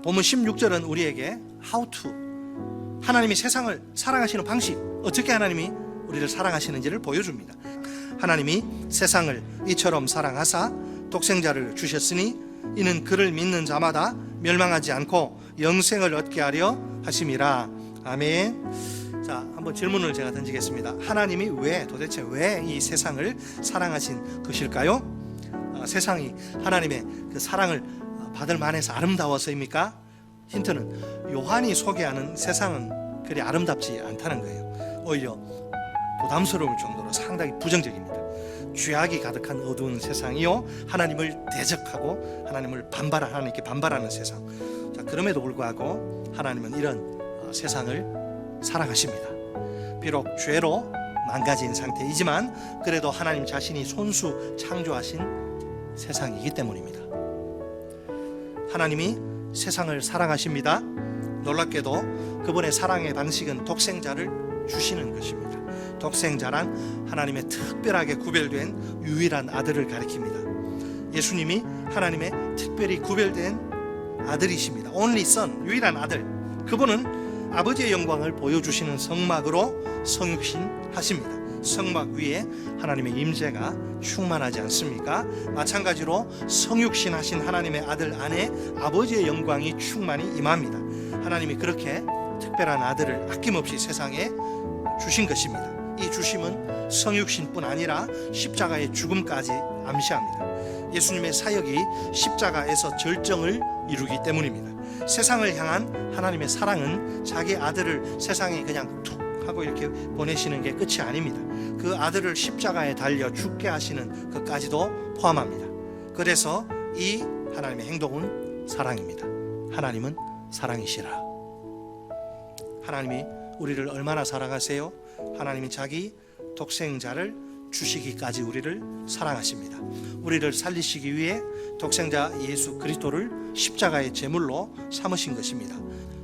본문 16절은 우리에게 how to, 하나님이 세상을 사랑하시는 방식, 어떻게 하나님이 우리를 사랑하시는지를 보여줍니다. 하나님이 세상을 이처럼 사랑하사 독생자를 주셨으니 이는 그를 믿는 자마다 멸망하지 않고 영생을 얻게 하려 하심이라. 아멘. 자, 한번 질문을 제가 던지겠습니다. 하나님이 도대체 왜 이 세상을 사랑하신 것일까요? 세상이 하나님의 그 사랑을 받을 만해서 아름다워서입니까? 힌트는 요한이 소개하는 세상은 그리 아름답지 않다는 거예요. 오히려 부담스러울 정도로 상당히 부정적입니다. 죄악이 가득한 어두운 세상이요, 하나님을 대적하고 하나님께 반발하는 세상. 자, 그럼에도 불구하고 하나님은 이런 세상을 사랑하십니다. 비록 죄로 망가진 상태이지만 그래도 하나님 자신이 손수 창조하신 세상이기 때문입니다. 하나님이 세상을 사랑하십니다. 놀랍게도 그분의 사랑의 방식은 독생자를 주시는 것입니다. 독생자란 하나님의 특별하게 구별된 유일한 아들을 가리킵니다. 예수님이 하나님의 특별히 구별된 아들이십니다. Only Son, 유일한 아들. 그분은 아버지의 영광을 보여주시는 성막으로 성육신하십니다. 성막 위에 하나님의 임재가 충만하지 않습니까? 마찬가지로 성육신하신 하나님의 아들 안에 아버지의 영광이 충만히 임합니다. 하나님이 그렇게 특별한 아들을 아낌없이 세상에 주신 것입니다. 이 주심은 성육신뿐 아니라 십자가의 죽음까지 암시합니다. 예수님의 사역이 십자가에서 절정을 이루기 때문입니다. 세상을 향한 하나님의 사랑은 자기 아들을 세상에 그냥 툭 하고 이렇게 보내시는 게 끝이 아닙니다. 그 아들을 십자가에 달려 죽게 하시는 것까지도 포함합니다. 그래서 이 하나님의 행동은 사랑입니다. 하나님은 사랑이시라. 하나님이 우리를 얼마나 사랑하세요? 하나님이 자기 독생자를 주시기까지 우리를 사랑하십니다. 우리를 살리시기 위해 독생자 예수 그리스도를 십자가의 제물로 삼으신 것입니다.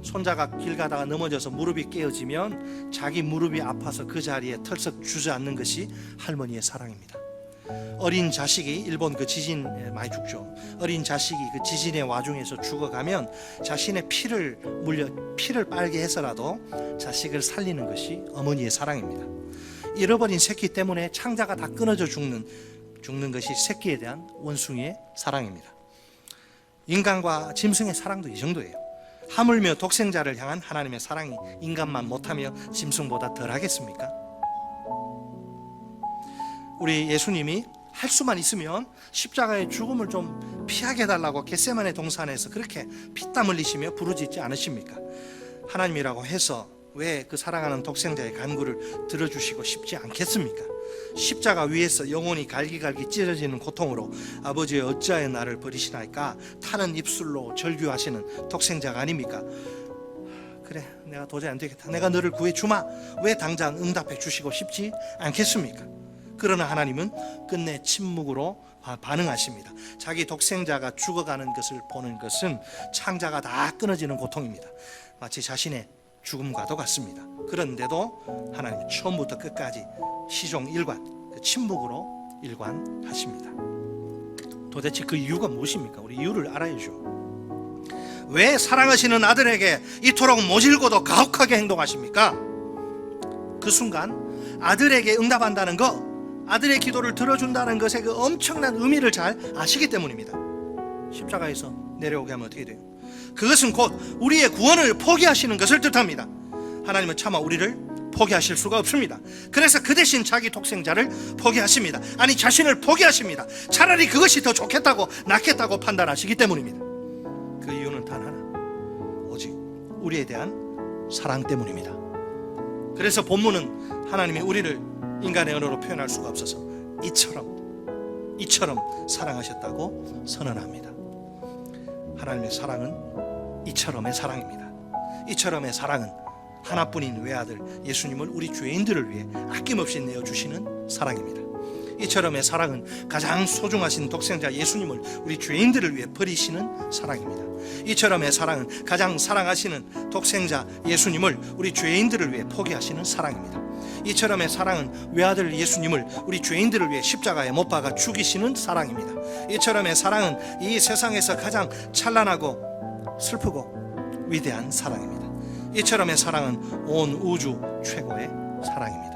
손자가 길 가다가 넘어져서 무릎이 깨어지면 자기 무릎이 아파서 그 자리에 털썩 주저앉는 것이 할머니의 사랑입니다. 어린 자식이, 일본 그 지진 많이 죽죠. 어린 자식이 그 지진의 와중에서 죽어가면 자신의 피를 빨게 해서라도 자식을 살리는 것이 어머니의 사랑입니다. 잃어버린 새끼 때문에 창자가 다 끊어져 죽는 것이 새끼에 대한 원숭이의 사랑입니다. 인간과 짐승의 사랑도 이 정도예요. 하물며 독생자를 향한 하나님의 사랑이 인간만 못하며 짐승보다 덜 하겠습니까? 우리 예수님이 할 수만 있으면 십자가의 죽음을 좀 피하게 해달라고 겟세마네 동산에서 그렇게 피땀 흘리시며 부르짖지 않으십니까? 하나님이라고 해서 왜 그 사랑하는 독생자의 간구를 들어주시고 싶지 않겠습니까? 십자가 위에서 영혼이 갈기갈기 찢어지는 고통으로 아버지의 어찌하여 나를 버리시나이까 타는 입술로 절규하시는 독생자가 아닙니까? 그래, 내가 도저히 안 되겠다, 내가 너를 구해주마, 왜 당장 응답해 주시고 싶지 않겠습니까? 그러나 하나님은 끝내 침묵으로 반응하십니다. 자기 독생자가 죽어가는 것을 보는 것은 창자가 다 끊어지는 고통입니다. 마치 자신의 죽음과도 같습니다. 그런데도 하나님은 처음부터 끝까지 시종 일관, 그 침묵으로 일관하십니다. 도대체 그 이유가 무엇입니까? 우리 이유를 알아야죠. 왜 사랑하시는 아들에게 이토록 모질고도 가혹하게 행동하십니까? 그 순간 아들에게 응답한다는 것, 아들의 기도를 들어준다는 것의 그 엄청난 의미를 잘 아시기 때문입니다. 십자가에서 내려오게 하면 어떻게 돼요? 그것은 곧 우리의 구원을 포기하시는 것을 뜻합니다. 하나님은 차마 우리를 포기하실 수가 없습니다. 그래서 그 대신 자기 독생자를 포기하십니다. 아니, 자신을 포기하십니다. 차라리 그것이 더 좋겠다고, 낫겠다고 판단하시기 때문입니다. 그 이유는 단 하나, 오직 우리에 대한 사랑 때문입니다. 그래서 본문은 하나님이 우리를 인간의 언어로 표현할 수가 없어서 이처럼 사랑하셨다고 선언합니다. 하나님의 사랑은 이처럼의 사랑입니다. 이처럼의 사랑은 하나뿐인 외아들 예수님을 우리 죄인들을 위해 아낌없이 내어주시는 사랑입니다. 이처럼의 사랑은 가장 소중하신 독생자 예수님을 우리 죄인들을 위해 버리시는 사랑입니다. 이처럼의 사랑은 가장 사랑하시는 독생자 예수님을 우리 죄인들을 위해 포기하시는 사랑입니다. 이처럼의 사랑은 외아들 예수님을 우리 죄인들을 위해 십자가에 못 박아 죽이시는 사랑입니다. 이처럼의 사랑은 이 세상에서 가장 찬란하고 슬프고 위대한 사랑입니다. 이처럼의 사랑은 온 우주 최고의 사랑입니다.